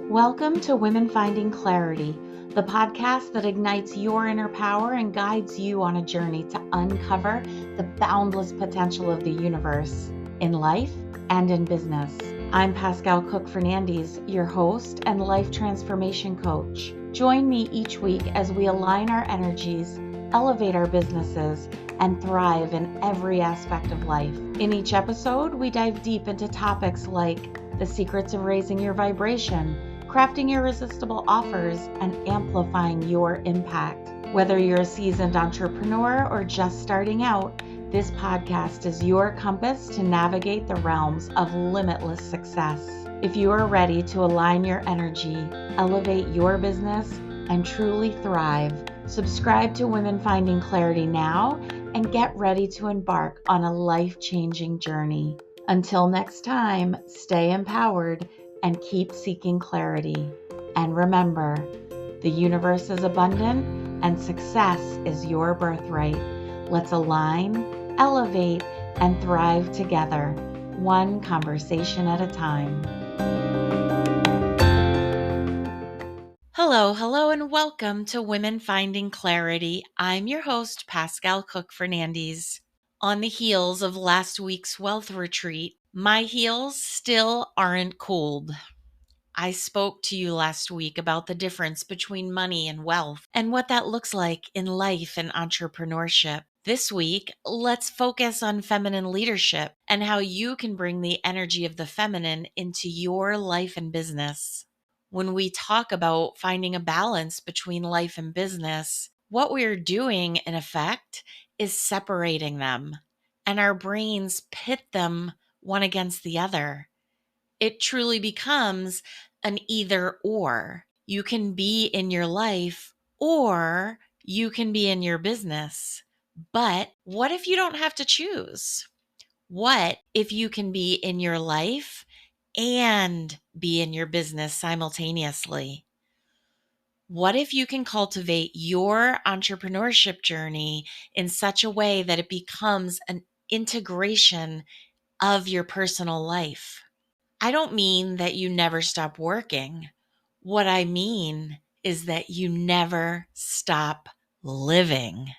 Welcome to Women Finding Clarity, the podcast that ignites your inner power and guides you on a journey to uncover the boundless potential of the universe in life and in business. I'm Pascale Cook-Fernandez, your host and life transformation coach. Join me each week as we align our energies, elevate our businesses, and thrive in every aspect of life. In each episode, we dive deep into topics like the secrets of raising your vibration, crafting irresistible offers, and amplifying your impact. Whether you're a seasoned entrepreneur or just starting out, this podcast is your compass to navigate the realms of limitless success. If you are ready to align your energy, elevate your business, and truly thrive, subscribe to Women Finding Clarity now and get ready to embark on a life-changing journey. Until next time, stay empowered and keep seeking clarity. And remember, the universe is abundant and success is your birthright. Let's align, elevate, and thrive together, one conversation at a time. Hello, and welcome to Women Finding Clarity. I'm your host, Pascale Cook-Fernandez. On the heels of last week's wealth retreat, my heels still aren't cooled. I spoke to you last week about the difference between money and wealth and what that looks like in life and entrepreneurship. This week, let's focus on feminine leadership and how you can bring the energy of the feminine into your life and business. When we talk about finding a balance between life and business, what we're doing, in effect, is separating them, and our brains pit them one against the other. It truly becomes an either or. You can be in your life or you can be in your business. But what if you don't have to choose? What if you can be in your life and be in your business simultaneously? What if you can cultivate your entrepreneurship journey in such a way that it becomes an integration of your personal life? I don't mean that you never stop working. What I mean is that you never stop living.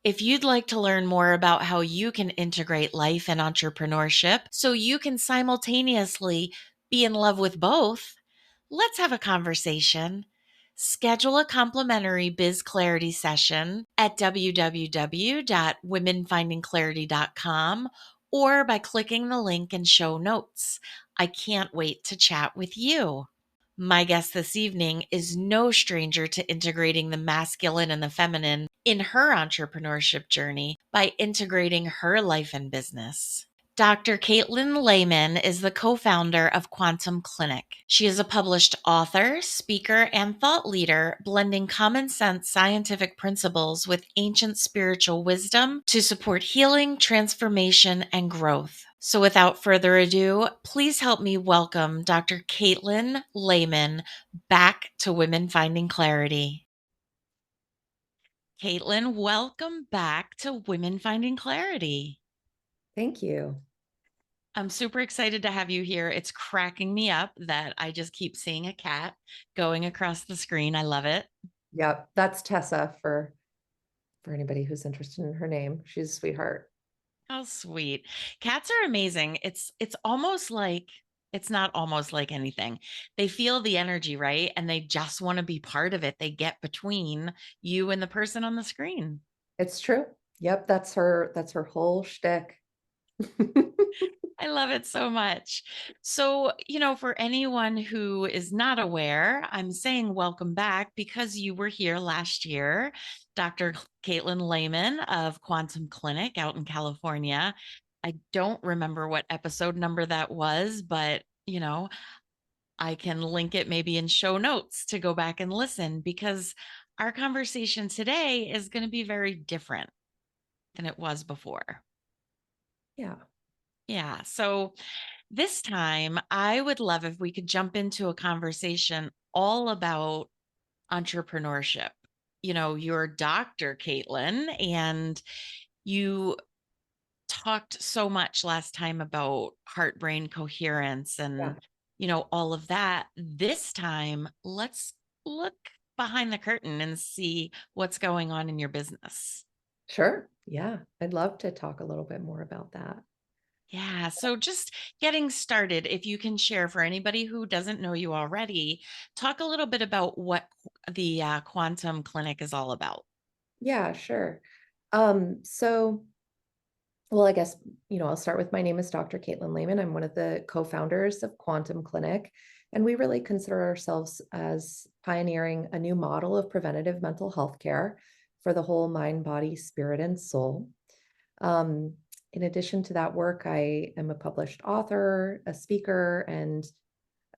If you'd like to learn more about how you can integrate life and entrepreneurship so you can simultaneously be in love with both, let's have a conversation. Schedule a complimentary Biz Clarity session at www.womenfindingclarity.com or by clicking the link in show notes. I can't wait to chat with you. My guest this evening is no stranger to integrating the masculine and the feminine in her entrepreneurship journey by integrating her life and business. Dr. Katelyn Lehman is the co-founder of Quantum Clinic. She is a published author, speaker, and thought leader, blending common sense scientific principles with ancient spiritual wisdom to support healing, transformation, and growth. So without further ado, please help me welcome Dr. Katelyn Lehman back to Women Finding Clarity. Katelyn, welcome back to Women Finding Clarity. Thank you. I'm super excited to have you here. It's cracking me up that I just keep seeing a cat going across the screen. I love it. Yep, that's Tessa for anybody who's interested in her name. She's a sweetheart. How sweet. Cats are amazing. It's almost like it's not almost like anything. They feel the energy, right? And they just want to be part of it. They get between you and the person on the screen. It's true. Yep, that's her whole shtick. I love it so much. So, for anyone who is not aware, I'm saying welcome back because you were here last year, Dr. Katelyn Lehman of Quantum Clinic out in California. I don't remember what episode number that was, but, I can link it maybe in show notes to go back and listen because our conversation today is going to be very different than it was before. Yeah. Yeah. So, this time, I would love if we could jump into a conversation all about entrepreneurship. You're Dr. Katelyn, and you talked so much last time about heart brain coherence and Yeah. all of that. This time, let's look behind the curtain and see what's going on in your business. Sure. Yeah. I'd love to talk a little bit more about that. Yeah. So just getting started, if you can share for anybody who doesn't know you already, talk a little bit about what the quantum clinic is all about. Yeah, sure. So well, I guess, I'll start with my name is Dr. Katelyn Lehman. I'm one of the co-founders of Quantum Clinic, and we really consider ourselves as pioneering a new model of preventative mental health care for the whole mind, body, spirit, and soul. Um, in addition to that work, I am a published author, a speaker, and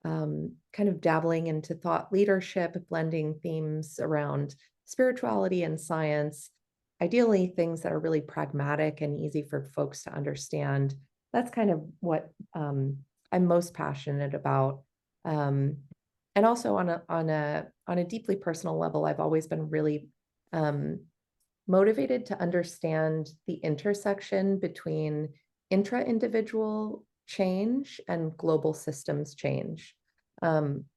kind of dabbling into thought leadership, blending themes around spirituality and science, ideally things that are really pragmatic and easy for folks to understand. That's kind of what I'm most passionate about. Um, and also on a deeply personal level, I've always been really um, motivated to understand the intersection between intra-individual change and global systems change.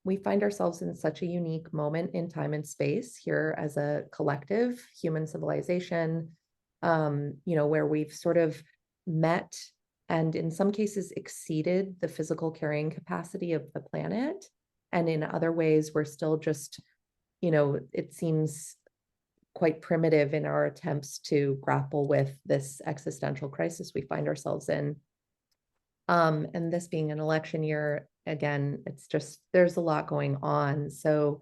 We find ourselves in such a unique moment in time and space here as a collective human civilization, where we've sort of met and in some cases exceeded the physical carrying capacity of the planet. And in other ways, we're still just, it seems quite primitive in our attempts to grapple with this existential crisis we find ourselves in. And this being an election year, again, it's just there's a lot going on. So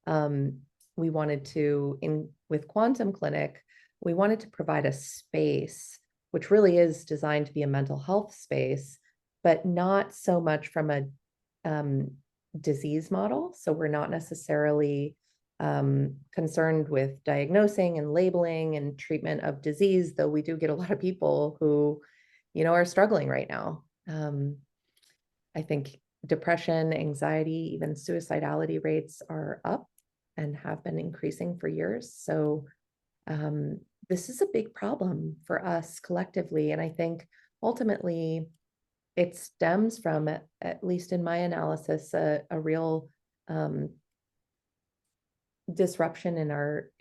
um, we wanted to, in with Quantum Clinic, we wanted to provide a space which really is designed to be a mental health space, but not so much from a um, disease model. So we're not necessarily concerned with diagnosing and labeling and treatment of disease, though we do get a lot of people who, are struggling right now. I think depression, anxiety, even suicidality rates are up and have been increasing for years. So this is a big problem for us collectively. And I think ultimately it stems from, at least in my analysis, a real disruption in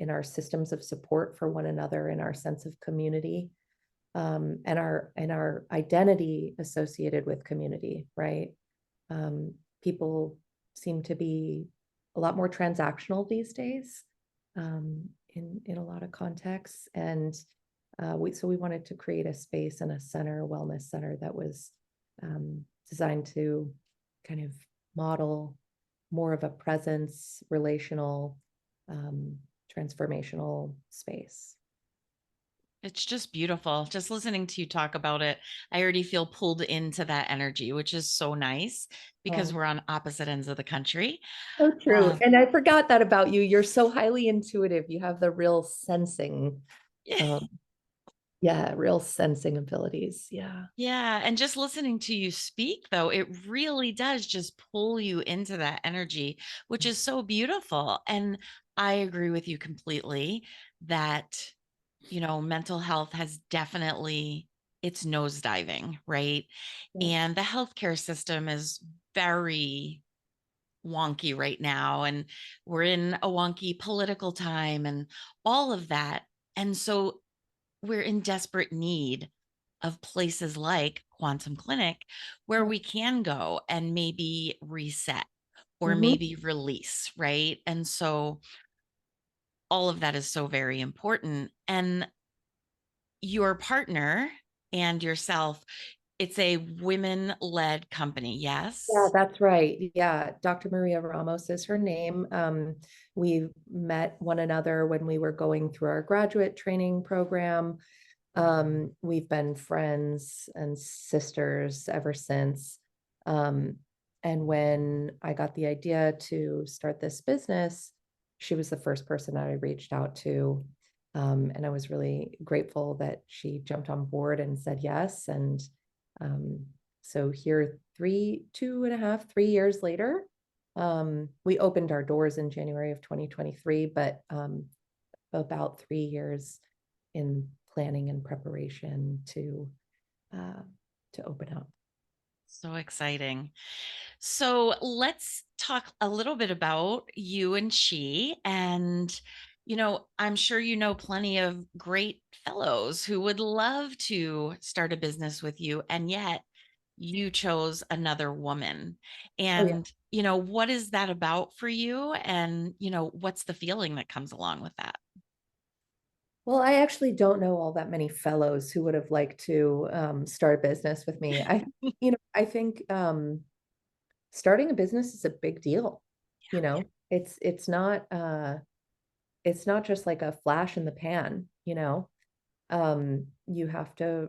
our systems of support for one another, in our sense of community, and our identity associated with community, right? People seem to be a lot more transactional these days, in a lot of contexts, and we wanted to create a space and a center, a wellness center that was designed to kind of model more of a presence, relational, transformational space. It's just beautiful. Just listening to you talk about it, I already feel pulled into that energy, which is so nice because Oh, we're on opposite ends of the country. so true. Um, And I forgot that about you. You're so highly intuitive. You have the real sensing, um, yeah, real sensing abilities. Yeah. yeah. And just listening to you speak, though, it really does just pull you into that energy, which is so beautiful. And I agree with you completely that, mental health has definitely, it's nosediving, right? Yeah. And the healthcare system is very wonky right now. And we're in a wonky political time and all of that. And so we're in desperate need of places like Quantum Clinic where Yeah. we can go and maybe reset or Mhm. maybe release, right? And so all of that is so very important. And your partner and yourself, it's a women led company, Yeah, yes? that's right. Yeah, Dr. Maria Ramos is her name. We met one another when we were going through our graduate training program. We've been friends and sisters ever since. Um, and when I got the idea to start this business, she was the first person that I reached out to. And I was really grateful that she jumped on board and said yes. And um, so here, 2.5, 3 years later, we opened our doors in January of 2023, but about 3 years in planning and preparation uh, to open up. So exciting. So let's talk a little bit about you and she. And, I'm sure you know plenty of great fellows who would love to start a business with you. And yet you chose another woman. Oh yeah. And, what is that about for you? And, what's the feeling that comes along with that? Well, I actually don't know all that many fellows who would have liked to start a business with me. I think starting a business is a big deal. It's not just like a flash in the pan, you have to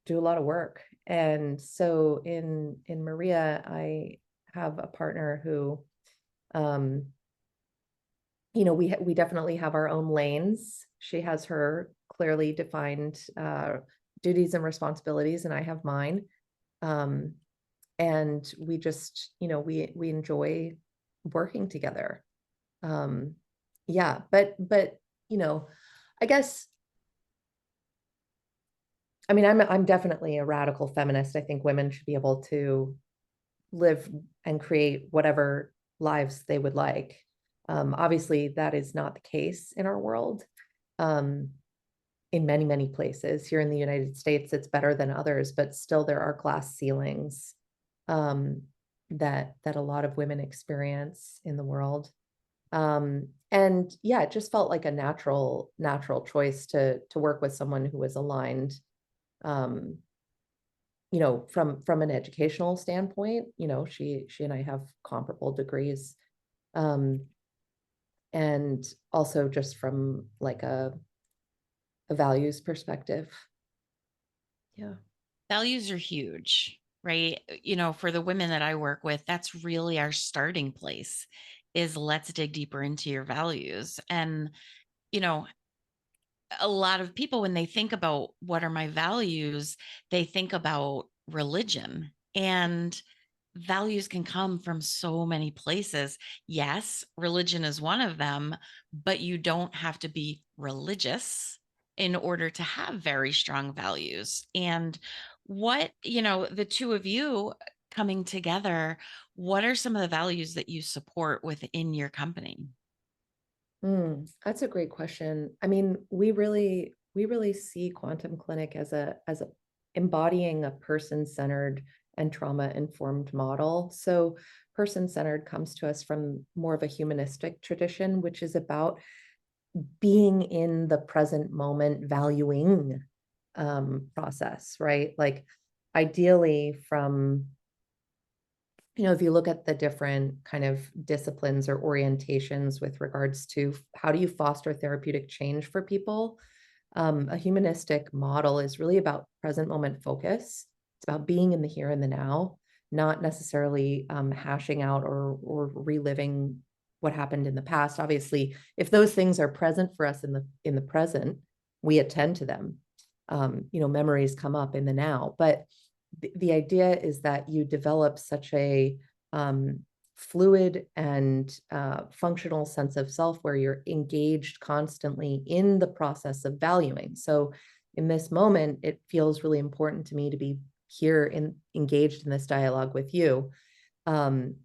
do a lot of work. And so in Maria, I have a partner who, um, we definitely have our own lanes. She has her clearly defined duties and responsibilities, and I have mine. Um, and we just, we enjoy working together. Um, yeah, but you know, I guess I mean I'm definitely a radical feminist. I think women should be able to live and create whatever lives they would like. Obviously, that is not the case in our world. Um, in many, many places here in the United States, it's better than others, but still there are glass ceilings um, that a lot of women experience in the world. And yeah, it just felt like a natural choice to work with someone who was aligned um, from an educational standpoint. She and I have comparable degrees. Um, and also just from like a values perspective. Yeah. Values are huge, right? For the women that I work with, that's really our starting place is let's dig deeper into your values. And, you know, a lot of people, when they think about what are my values, they think about religion. And values can come from so many places. Yes, religion is one of them, but you don't have to be religious in order to have very strong values. And the two of you coming together, what are some of the values that you support within your company? That's a great question. I mean, we really see Quantum Clinic as a embodying a person-centered and trauma-informed model. So person-centered comes to us from more of a humanistic tradition, which is about being in the present moment, valuing process, right? Like ideally from if you look at the different kind of disciplines or orientations with regards to how do you foster therapeutic change for people, a humanistic model is really about present moment focus. It's about being in the here and the now, not necessarily hashing out or reliving what happened in the past. Obviously, if those things are present for us in the present, we attend to them. Memories come up in the now, but the idea is that you develop such a fluid and functional sense of self where you're engaged constantly in the process of valuing. So in this moment, it feels really important to me to be here and engaged in this dialogue with you. Um,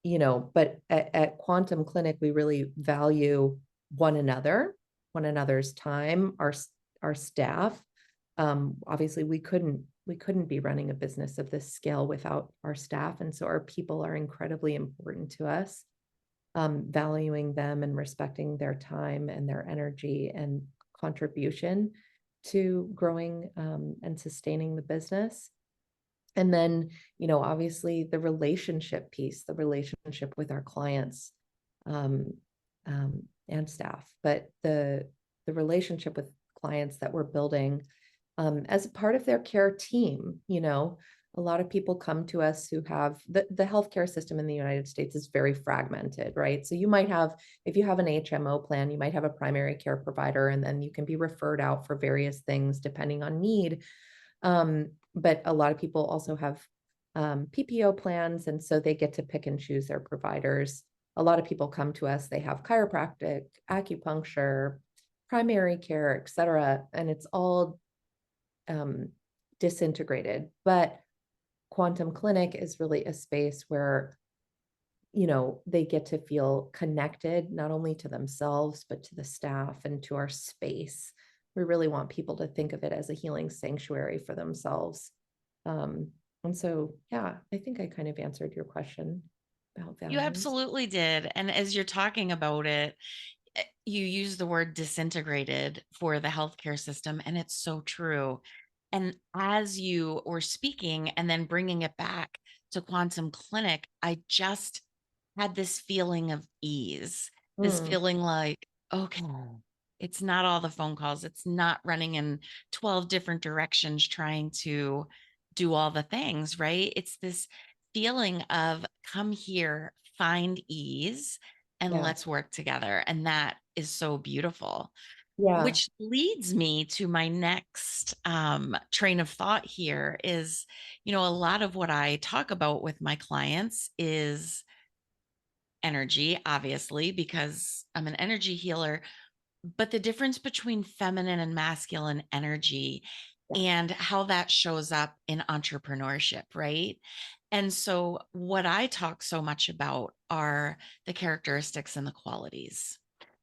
but at Quantum Clinic, we really value one another, one another's time, our staff. Obviously, we couldn't be running a business of this scale without our staff, and so our people are incredibly important to us. Valuing them and respecting their time and their energy and contribution to growing and sustaining the business. And then, obviously the relationship piece, the relationship with our clients um, and staff, but the relationship with clients that we're building as a part of their care team. A lot of people come to us who have the healthcare system in the United States is very fragmented, right? So you might have, if you have an HMO plan, you might have a primary care provider, and then you can be referred out for various things depending on need. But a lot of people also have PPO plans, and so they get to pick and choose their providers. A lot of people come to us, they have chiropractic, acupuncture, primary care, et cetera, and it's all disintegrated. But Quantum Clinic is really a space where, they get to feel connected not only to themselves, but to the staff and to our space. We really want people to think of it as a healing sanctuary for themselves. Um, and so, yeah, I think I kind of answered your question about You values. absolutely did. And as you're talking about it, you use the word disintegrated for the healthcare system, and it's so true. And as you were speaking and then bringing it back to Quantum Clinic, I just had this feeling of ease, this Mm, feeling like, okay, it's not all the phone calls, it's not running in 12 different directions trying to do all the things, right? It's this feeling of come here, find ease, and yeah. let's work together. And that is so beautiful. Yeah. Which leads me to my next train of thought here is, a lot of what I talk about with my clients is energy, obviously, because I'm an energy healer, but the difference between feminine and masculine energy Yeah. and how that shows up in entrepreneurship, right? And so, what I talk so much about are the characteristics and the qualities.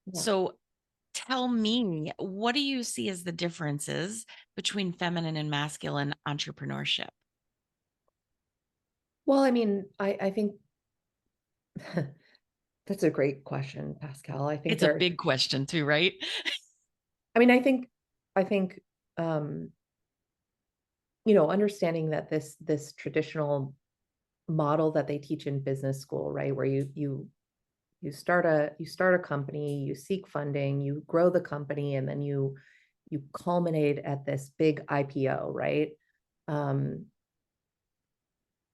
Yeah. So, tell me, what do you see as the differences between feminine and masculine entrepreneurship? Well, I mean, I think that's a great question, Pascal. I think It's a there, big question, too, right? I mean, I think, um, understanding that this traditional model that they teach in business school, right, where you start a company, you seek funding, you grow the company, and then you culminate at this big IPO, right? Um,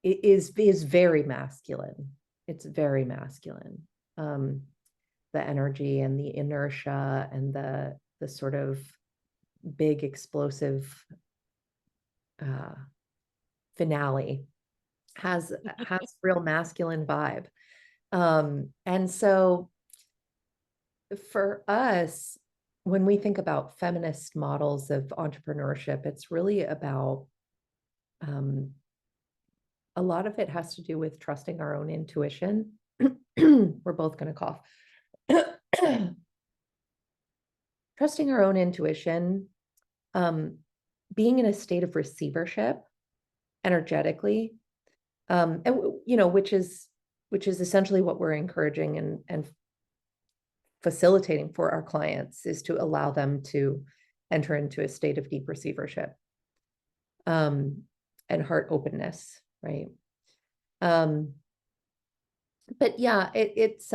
it is very masculine. It's very masculine. Um, the energy and the inertia and the sort of big explosive uh, finale has real masculine vibe. And so for us, when we think about feminist models of entrepreneurship, it's really about um, a lot of it has to do with trusting our own intuition. We're both going to cough. Trusting our own intuition, um, being in a state of receivership energetically, and which is essentially what we're encouraging and facilitating for our clients is to allow them to enter into a state of deep receivership, um, and heart openness, right? Um, but yeah, it's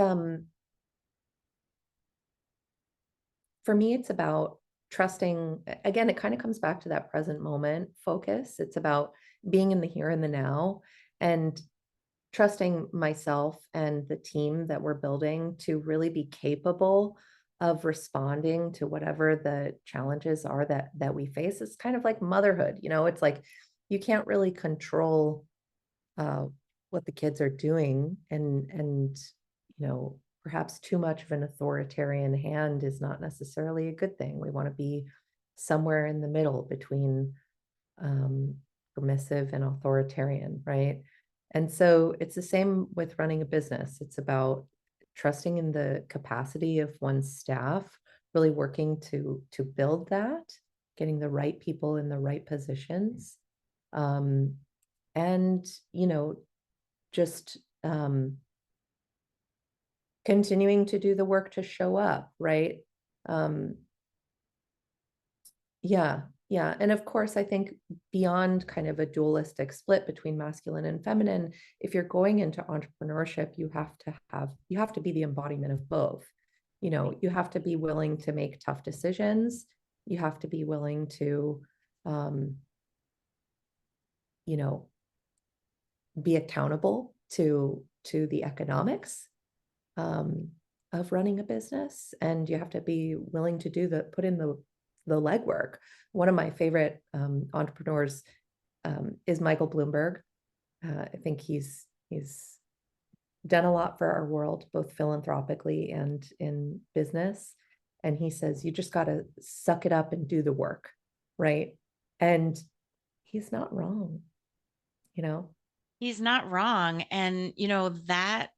for me, it's about trusting. Again, it kind of comes back to that present moment focus. It's about being in the here and the now and trusting myself and the team that we're building to really be capable of responding to whatever the challenges are that we face. It's kind of like motherhood, it's like you can't really control uh, what the kids are doing, and perhaps too much of an authoritarian hand is not necessarily a good thing. We want to be somewhere in the middle between um, permissive and authoritarian, right? And so it's the same with running a business. It's about trusting in the capacity of one's staff, really working to build that, getting the right people in the right positions, um, and just continuing to do the work to show up, right? Um, Yeah, yeah. And of course, I think beyond kind of a dualistic split between masculine and feminine, if you're going into entrepreneurship, you have to be the embodiment of both. You have to be willing to make tough decisions. You have to be willing to, um, you know, be accountable to the economics um, of running a business, and you have to be willing to put in the legwork. One of my favorite entrepreneurs is Michael Bloomberg. I think he's done a lot for our world, both philanthropically and in business. And he says, you just got to suck it up and do the work, right? And he's not wrong. you know? He's not wrong. And, that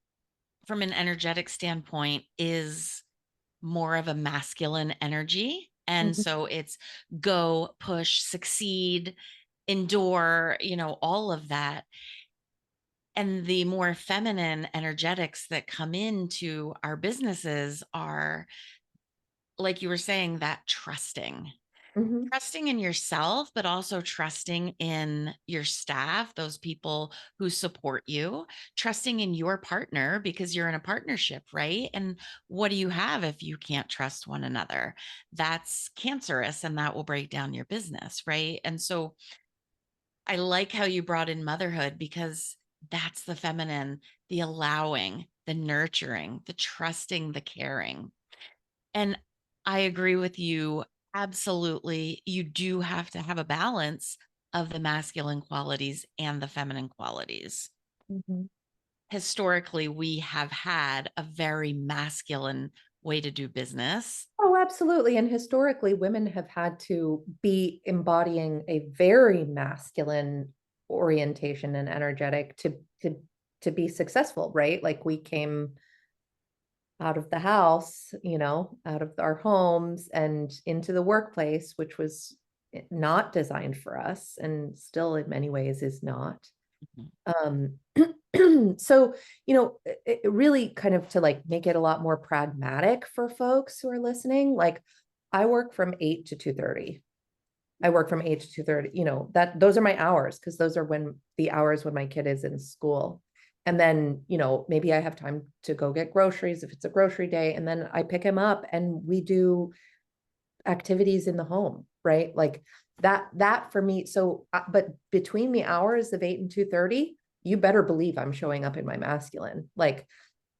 from an energetic standpoint is more of a masculine energy. And Mhm, so it's go, push, succeed, endure, all of that. And the more feminine energetics that come into our businesses are, like you were saying, that mhm, trusting in yourself, but also trusting in your staff, those people who support you, trusting in your partner because you're in a partnership, right? And what do you have if you can't trust one another? That's cancerous and that will break down your business, right? And so I like how you brought in motherhood because that's the feminine, the allowing, the nurturing, the trusting, the caring. And I agree with you. Absolutely. You do have to have a balance of the masculine qualities and the feminine qualities. mhm. Historically, we have had a very masculine way to do business. Oh, absolutely. And historically, women have had to be embodying a very masculine orientation and energetic to be successful, right? Like we came out of the house, out of our homes and into the workplace, which was not designed for us and still in many ways is not. Mhm. Um, so, it really kind of to like make it a lot more pragmatic for folks who are listening, like I work from 8 to 2:30. I work from 8 to 2:30, that those are my hours because those are when the hours when my kid is in school. And then, maybe I have time to go get groceries if it's a grocery day. And then I pick him up and we do activities in the home, right? Like that for me. So, but between the hours of 8 and 2:30, you better believe I'm showing up in my masculine. Like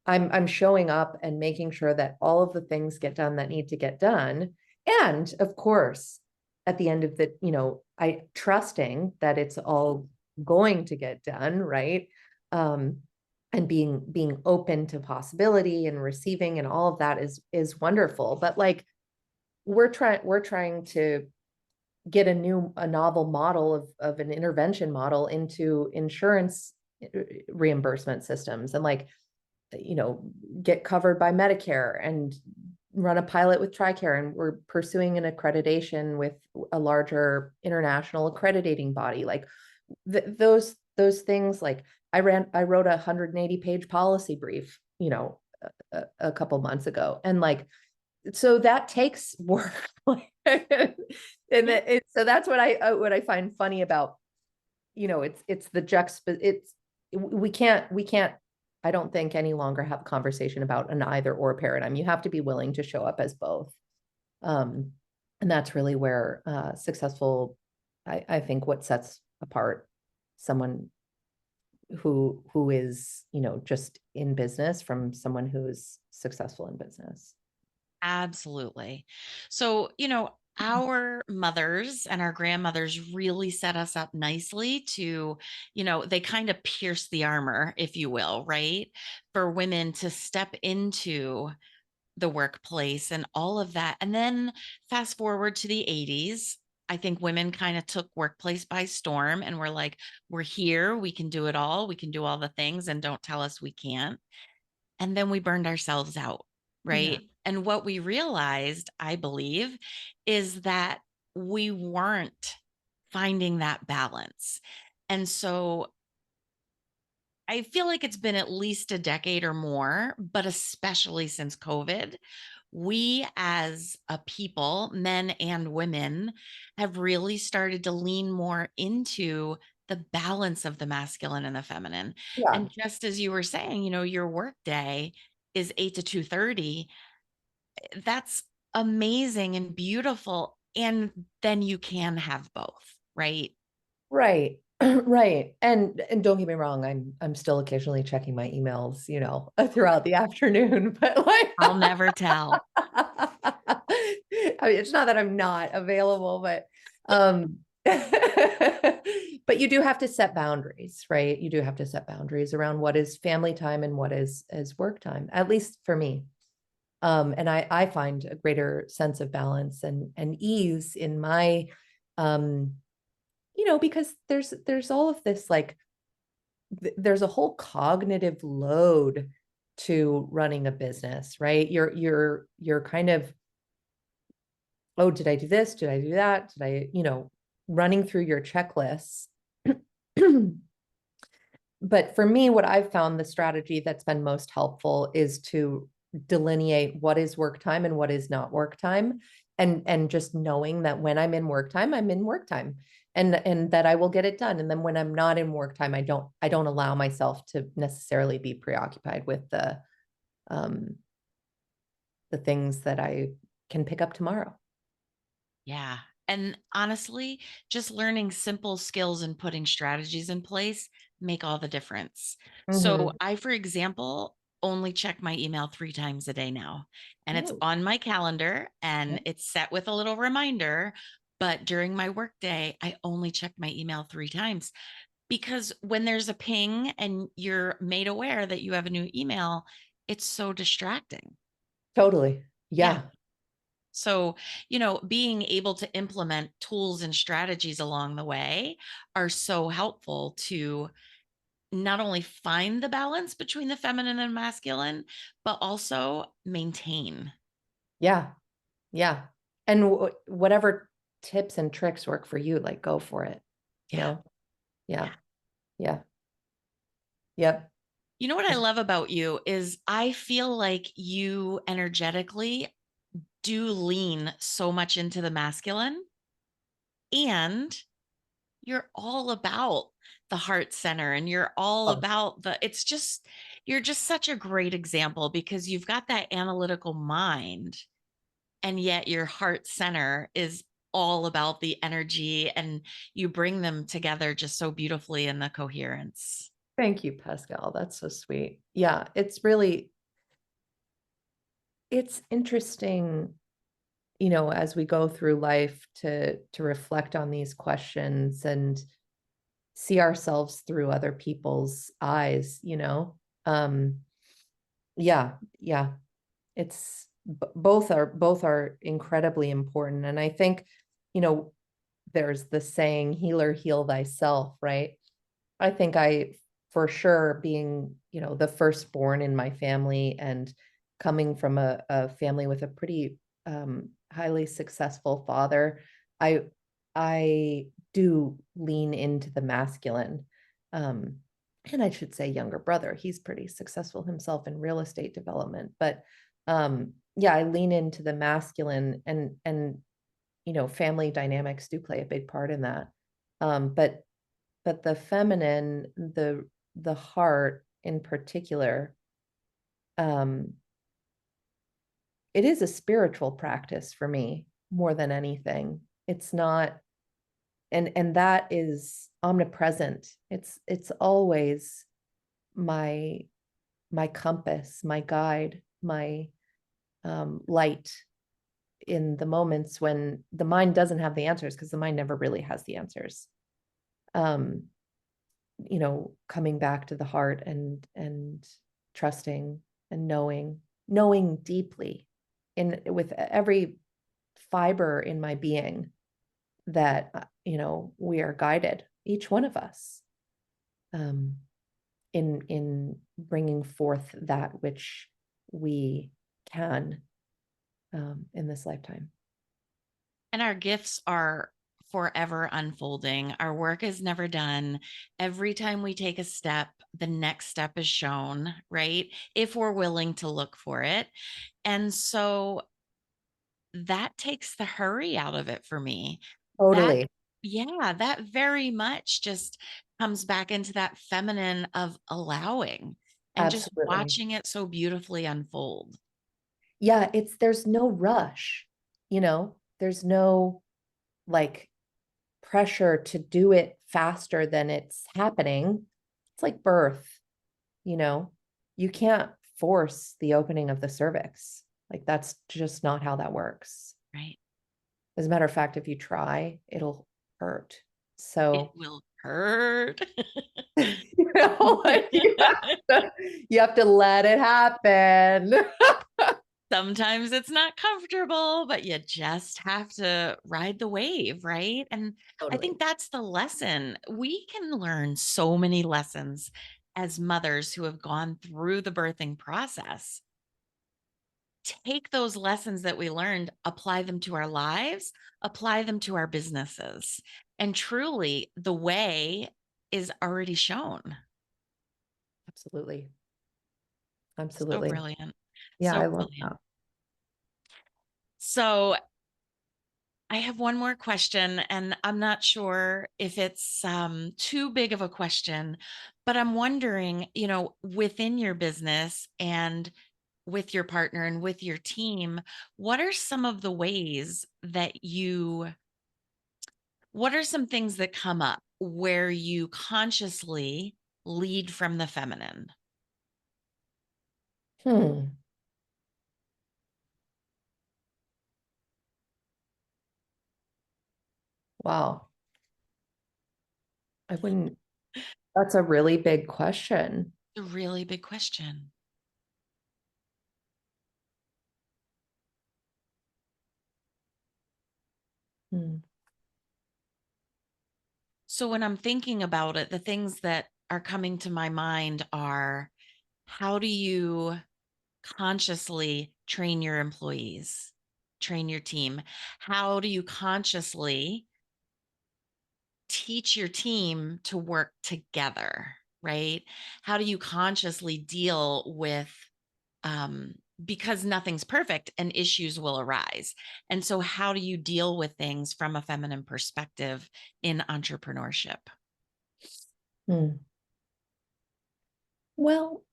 I'm showing up and making sure that all of the things get done that need to get done. And of course, at the end of the, I trusting that it's all going to get done, right? Um, and being open to possibility and receiving and all of that is wonderful. But like we're trying to get a novel model of an intervention model into insurance reimbursement systems and like get covered by Medicare and run a pilot with TRICARE. And we're pursuing an accreditation with a larger international accrediting body. Like those things, like I wrote a 180-page policy brief, a couple months ago. And like, so that takes work. Yeah. So that's what I find funny about, it's the we can't I don't think any longer have a conversation about an either or paradigm. You have to be willing to show up as both. Um, and that's really where successful, I think what sets apart someone who is, just in business from someone who's successful in business. Absolutely. So, our mothers and our grandmothers really set us up nicely to, they kind of pierce the armor, if you will, right? For women to step into the workplace and all of that. And then fast forward to the 80s. I think women kind of took workplace by storm and were like, we're here, we can do it all, we can do all the things, and don't tell us we can't. And then we burned ourselves out, Yeah. right? And what we realized, I believe, is that we weren't finding that balance. And so I feel like it's been at least a decade or more, but especially since COVID, we as a people, men and women, have really started to lean more into the balance of the masculine and the feminine. Yeah. And just as you were saying, your work day is 8 to 2:30. That's amazing and beautiful. And then you can have both, right? Right. Right. And don't get me wrong, I'm still occasionally checking my emails, throughout the afternoon, but like I'll never tell. I mean, it's not that I'm not available, but but you do have to set boundaries, right? You do have to set boundaries around what is family time and what is work time, at least for me. And I find a greater sense of balance and ease in my um because there's all of this like there's a whole cognitive load to running a business, right? You're kind of, oh, did I do this? Did I do that? Did I, running through your checklists. But for me, what I've found the strategy that's been most helpful is to delineate what is work time and what is not work time. And just knowing that when I'm in work time and that I will get it done. And then when I'm not in work time, I don't allow myself to necessarily be preoccupied with um the things that I can pick up tomorrow. Yeah. And honestly, just learning simple skills and putting strategies in place make all the difference. So Mm-hmm. I, for example, only check my email 3 times a day now, and it's Oh, on my calendar yeah, and it's set with a little reminder. But during my workday, I only check my email 3 times, because when there's a ping and you're made aware that you have a new email, it's so distracting. totally. Yeah. Yeah. So, being able to implement tools and strategies along the way are so helpful to not only find the balance between the feminine and masculine, but also maintain. Yeah. Yeah. And whatever tips and tricks work for you, like go for it, you Yeah. know? Yeah. Yeah. Yeah. Yep. You know what I love about you is I feel like you energetically do lean so much into the masculine, and you're all about the heart center, and you're all Oh, about you're just such a great example, because you've got that analytical mind, and yet your heart center is all about the energy, and you bring them together just so beautifully in the coherence. thank you, Pascal. That's so sweet. Yeah, it's interesting, as we go through life to reflect on these questions and see ourselves through other people's eyes. Yeah, yeah. It's both are incredibly important. And I think, you know, there's the saying, healer, heal thyself, right? I think for sure, being, the firstborn in my family and coming from a family with a pretty highly successful father, I I do lean into the masculine. Um, and I should say younger brother. He's pretty successful himself in real estate development. But yeah, I lean into the masculine and family dynamics do play a big part in that. But the feminine, the heart in particular, um, it is a spiritual practice for me more than anything. It's not, and that is omnipresent. It's always my my compass, my guide, my light in the moments when the mind doesn't have the answers, because the mind never really has the answers. Um, coming back to the heart and trusting and knowing deeply in with every fiber in my being that we are guided, each one of us, um, in bringing forth that which we can, in this lifetime. And our gifts are forever unfolding. Our work is never done. Every time we take a step, the next step is shown, right? If we're willing to look for it. And so that takes the hurry out of it for me. That, Totally. yeah, that very much just comes back into that feminine of allowing and just Absolutely. watching it so beautifully unfold. Yeah, there's no rush, there's no like pressure to do it faster than it's happening. It's like birth, you know, you can't force the opening of the cervix. Like that's just not how that works. Right. As a matter of fact, if you try, it'll hurt. It So, will hurt. like you have to let it happen. Sometimes it's not comfortable, but you just have to ride the wave, right? And I think Totally. that's the lesson. We can learn so many lessons as mothers who have gone through the birthing process. Take those lessons that we learned, apply them to our lives, apply them to our businesses. And truly, the way is already shown. Absolutely. So Absolutely. brilliant. Yeah, So I love brilliant. that. So I have one more question, and I'm not sure if it's too big of a question, but I'm wondering, within your business and with your partner and with your team, what are some of the ways that what are some things that come up where you consciously lead from the feminine? Hmm. Wow. I wouldn't, that's a really big question. A really big question. Hmm. So when I'm thinking about it, the things that are coming to my mind are, how do you consciously train your employees, train your team? How do you consciously teach your team to work together, right? How do you consciously deal with, because nothing's perfect and issues will arise. And so, how do you deal with things from a feminine perspective in entrepreneurship? Hmm. Well,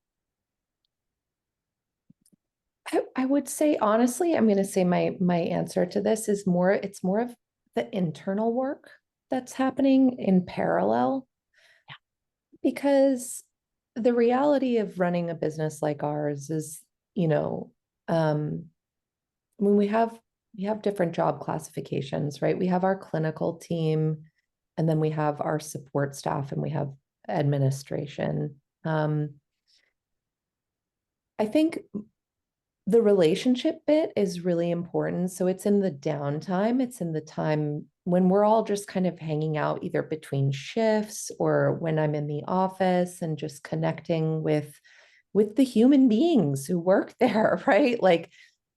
I would say honestly, I'm going to say my answer to this is more, it's more of the internal work that's happening in parallel, because the reality of running a business like ours is, you know, when we have different job classifications, right? We have our clinical team, and then we have our support staff, and we have administration. I think the relationship bit is really important. So it's in the downtime, it's in the time when we're all just kind of hanging out either between shifts or when I'm in the office and just connecting with the human beings who work there, right? Like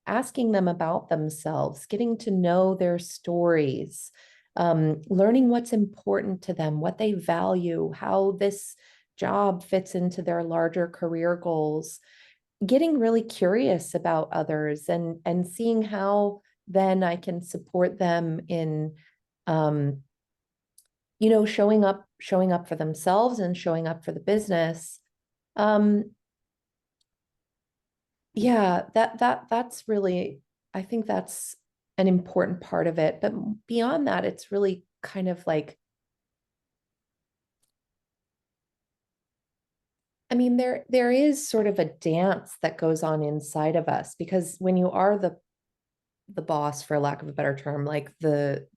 asking them about themselves, getting to know their stories, learning what's important to them, what they value, how this job fits into their larger career goals, getting really curious about others and seeing how then I can support them in showing up for themselves and showing up for the business. Um yeah, that's really, I think that's an important part of it. But beyond that, it's really kind of like, I mean, there is sort of a dance that goes on inside of us, because when you are the boss, for lack of a better term, like the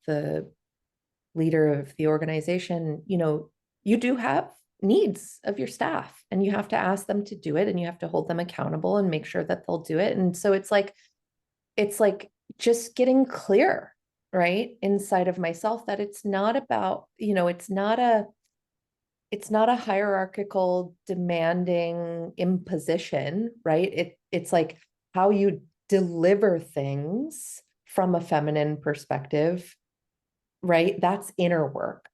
leader of the organization, you do have needs of your staff, and you have to ask them to do it, and you have to hold them accountable and make sure that they'll do it. And so it's like just getting clear, right, inside of myself, that it's not about, it's not a hierarchical demanding imposition, right? It's like how you deliver things from a feminine perspective, right? That's inner work.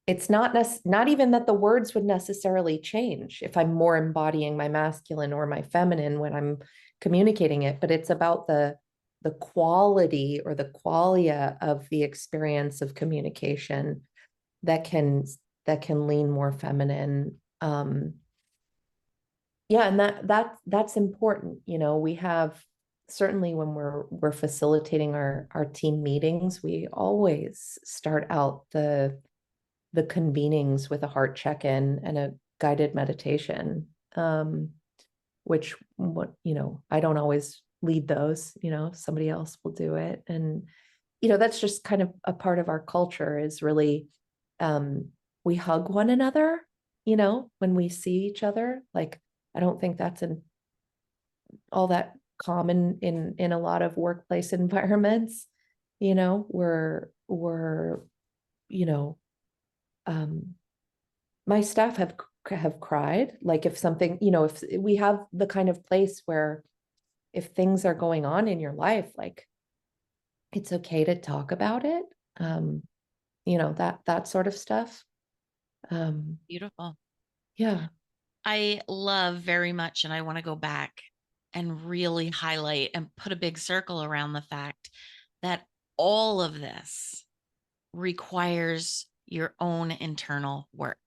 It's not even that the words would necessarily change if I'm more embodying my masculine or my feminine when I'm communicating it, but it's about the quality or the qualia of the experience of communication that can that can lean more feminine. Yeah, and that's important. We have, certainly when we're facilitating our team meetings, we always start out the convenings with a heart check-in and a guided meditation, which I don't always lead those. Somebody else will do it. And that's just kind of a part of our culture, is really, we hug one another, when we see each other. Like, I don't think that's all that common in a lot of workplace environments. We're you know um my staff have cried, like if something, if we have the kind of place where if things are going on in your life, like it's okay to talk about it. um that sort of stuff. um Beautiful. yeah. I love very much, and I want to go back and really highlight and put a big circle around the fact that all of this requires your own internal work.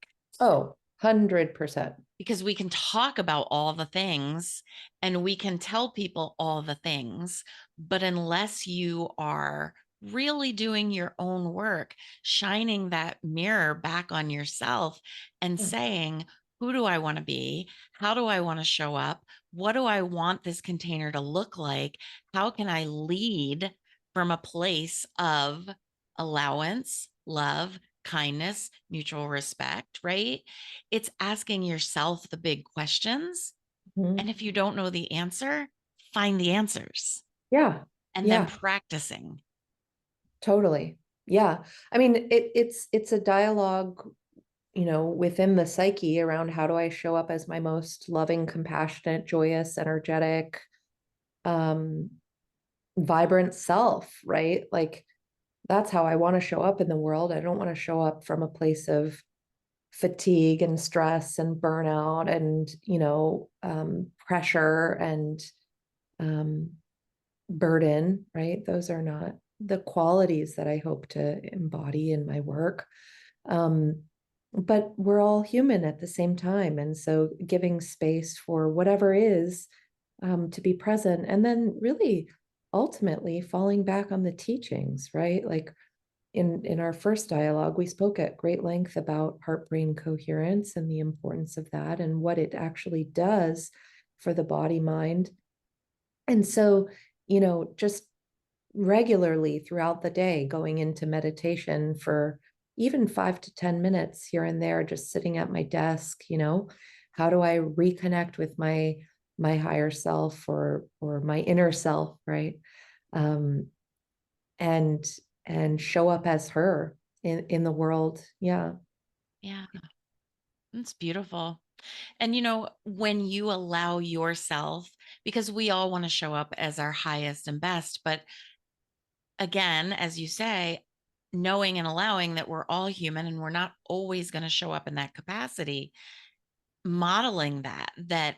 Oh, 100%. Because we can talk about all the things and we can tell people all the things, but unless you are really doing your own work, shining that mirror back on yourself and Yeah. saying, who do I want to be? How do I want to show up? What do I want this container to look like? How can I lead from a place of allowance, love, kindness, mutual respect, right? It's asking yourself the big questions. And Mhm. if you don't know the answer, find the answers Yeah. and then Yeah, practicing. totally. Yeah. I mean, it's a dialogue, within the psyche around how do I show up as my most loving, compassionate, joyous, energetic, um, vibrant self, right? Like that's how I want to show up in the world. I don't want to show up from a place of fatigue and stress and burnout and, pressure and um, burden, right? Those are not the qualities that I hope to embody in my work. Um, but we're all human at the same time. And so giving space for whatever is, to be present, and then really ultimately falling back on the teachings, right? Like in our first dialogue, we spoke at great length about heart brain coherence and the importance of that and what it actually does for the body mind. And so, just regularly throughout the day, going into meditation for even 5 to 10 minutes here and there, just sitting at my desk. How do I reconnect with my higher self or my inner self, right? Um, and and show up as her in the world. Yeah. Yeah, it's beautiful. And when you allow yourself, because we all want to show up as our highest and best, but again, as you say, knowing and allowing that we're all human and we're not always going to show up in that capacity, modeling that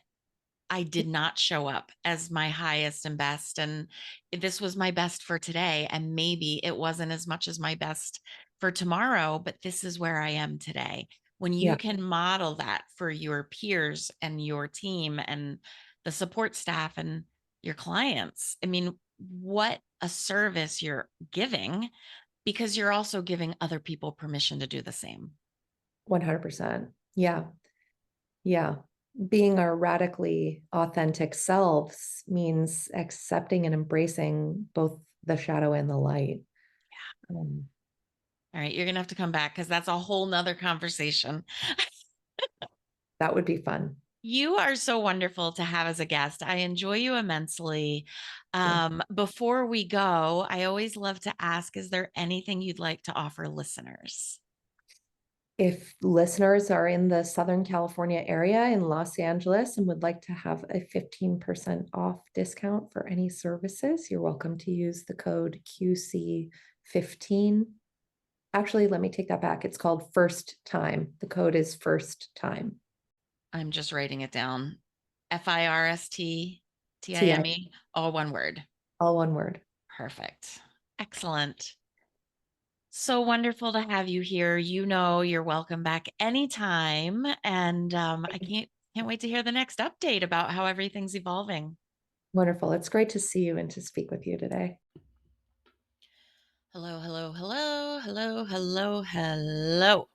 I did not show up as my highest and best. And this was my best for today. And maybe it wasn't as much as my best for tomorrow, but this is where I am today. When you Yeah. can model that for your peers and your team and the support staff and your clients, I mean, what a service you're giving because you're also giving other people permission to do the same. 100%. Yeah. Yeah. Being our radically authentic selves means accepting and embracing both the shadow and the light. Um, All right, you're going to have to come back because that's a whole nother conversation. that would be fun. You are so wonderful to have as a guest. I enjoy you immensely. Before we go, I always love to ask, is there anything you'd like to offer listeners? If listeners are in the Southern California area in Los Angeles and would like to have a 15% off discount for any services, you're welcome to use the code QC15. Actually, let me take that back. It's called First Time. The code is First Time. I'm just writing it down. TI, FIRSTTIME, all one word. all one word. Perfect. Excellent. So wonderful to have you here. You're welcome back anytime. And I can't wait to hear the next update about how everything's evolving. Wonderful. It's great to see you and to speak with you today. Hello, hello, hello, hello, hello, hello.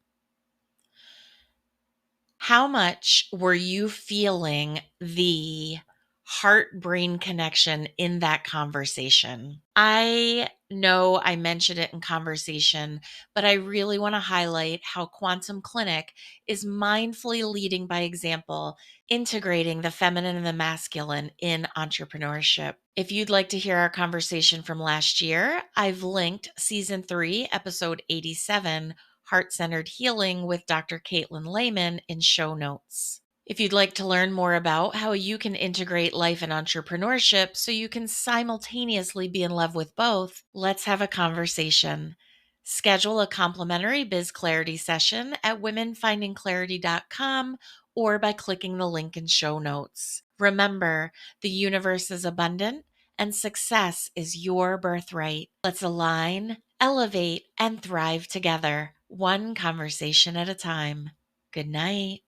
How much were you feeling the heart brain connection in that conversation? I know I mentioned it in conversation, but I really want to highlight how Quantum Clinic is mindfully leading by example, integrating the feminine and the masculine in entrepreneurship. If you'd like to hear our conversation from last year, I've linked season 3, episode 87, Heart Centered Healing with Dr. Katelyn Lehman in show notes. If you'd like to learn more about how you can integrate life and entrepreneurship so you can simultaneously be in love with both, let's have a conversation. Schedule a complimentary Biz Clarity session at womenfindingclarity.com or by clicking the link in show notes. Remember, the universe is abundant and success is your birthright. Let's align, elevate, and thrive together, one conversation at a time. Good night.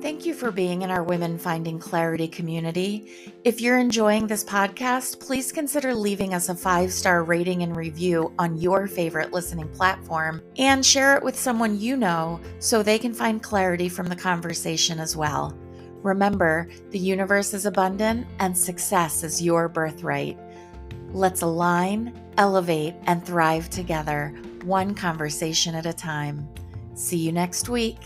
Thank you for being in our Women Finding Clarity community. If you're enjoying this podcast, please consider leaving us a 5-star rating and review on your favorite listening platform and share it with someone you know so they can find clarity from the conversation as well. Remember, the universe is abundant and success is your birthright. Let's align, elevate, and thrive together, one conversation at a time. See you next week.